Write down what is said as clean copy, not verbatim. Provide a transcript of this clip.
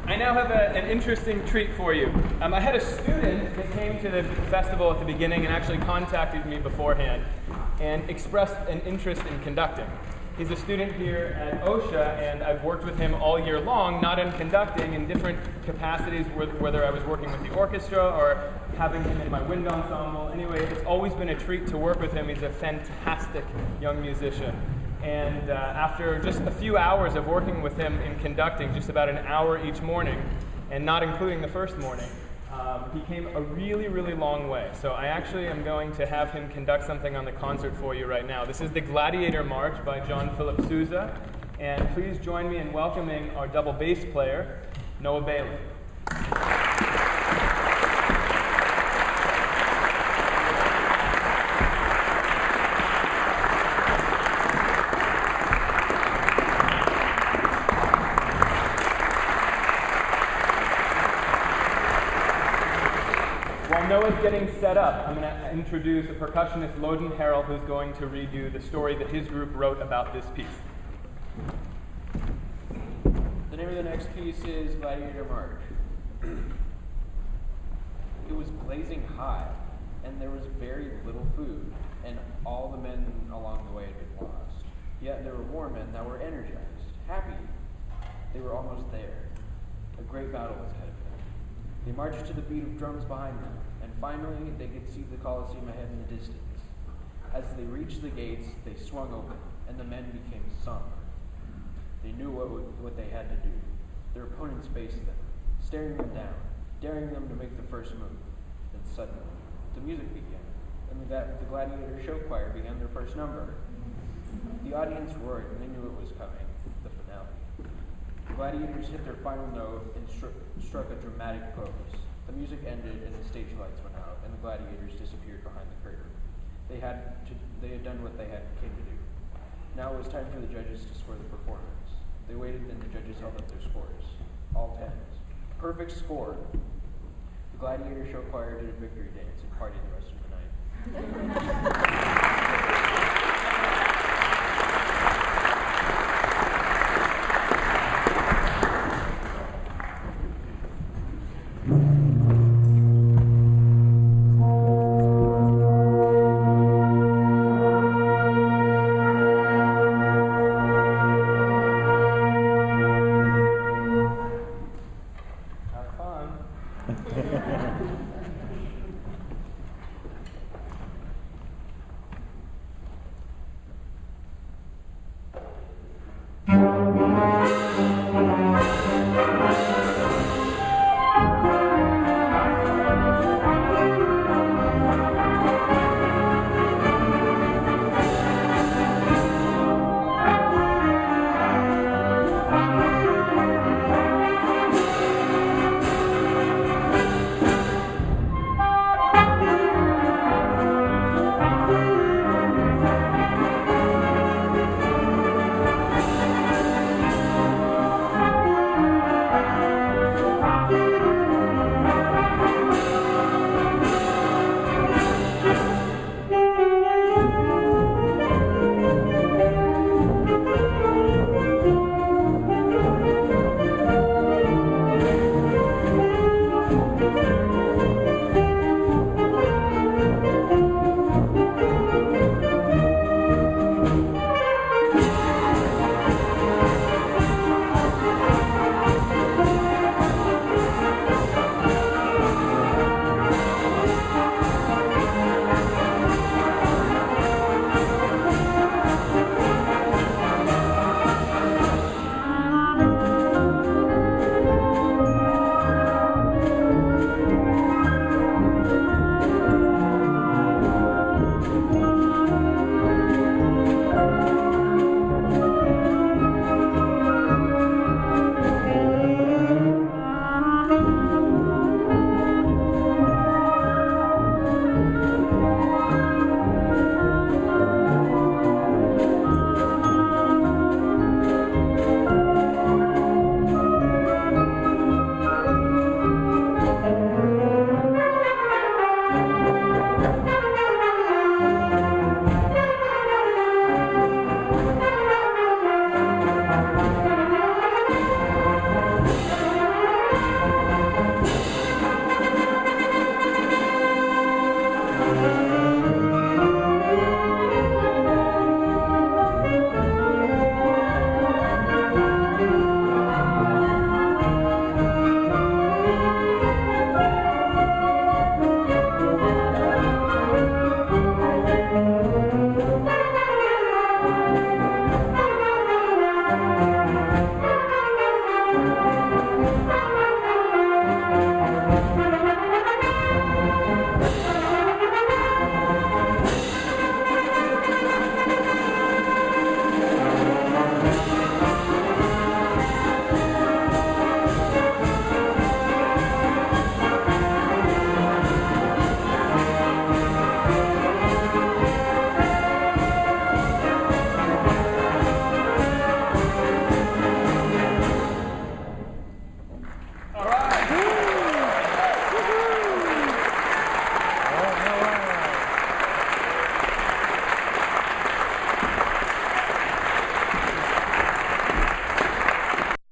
I now have an interesting treat for you. I had a student that came to the festival at the beginning and actually contacted me beforehand and expressed an interest in conducting. He's a student here at OSHA, and I've worked with him all year long, not in conducting, in different capacities, whether I was working with the orchestra or having him in my wind ensemble. Anyway, it's always been a treat to work with him. He's a fantastic young musician. And after just a few hours of working with him in conducting, just about an hour each morning, and not including the first morning, he came a really, really long way. So I actually am going to have him conduct something on the concert for you right now. This is the Gladiator March by John Philip Sousa. And please join me in welcoming our double bass player, Noah Bailyn. While Noah's getting set up, I'm going to introduce a percussionist, Loden Harrell, who's going to redo the story that his group wrote about this piece. The name of the next piece is Gladiator March. It was blazing hot, and there was very little food, and all the men along the way had been lost. Yet there were more men that were energized, happy. They were almost there. A great battle was ahead of them. They marched to the beat of drums behind them, and finally they could see the Colosseum ahead in the distance. As they reached the gates, they swung open, and the men became somber. They knew what they had to do. Their opponents faced them, staring them down, daring them to make the first move. Then suddenly, the music began, and the Gladiator show choir began their first number. The audience roared, and they knew it was coming, the finale. The gladiators hit their final note and struck a dramatic pose. The music ended and the stage lights went out, and the gladiators disappeared behind the curtain. They had done what they came to do. Now it was time for the judges to score the performance. They waited, and the judges held up their scores. All tens. Perfect score. The Gladiator show choir did a victory dance and partied the rest of the night.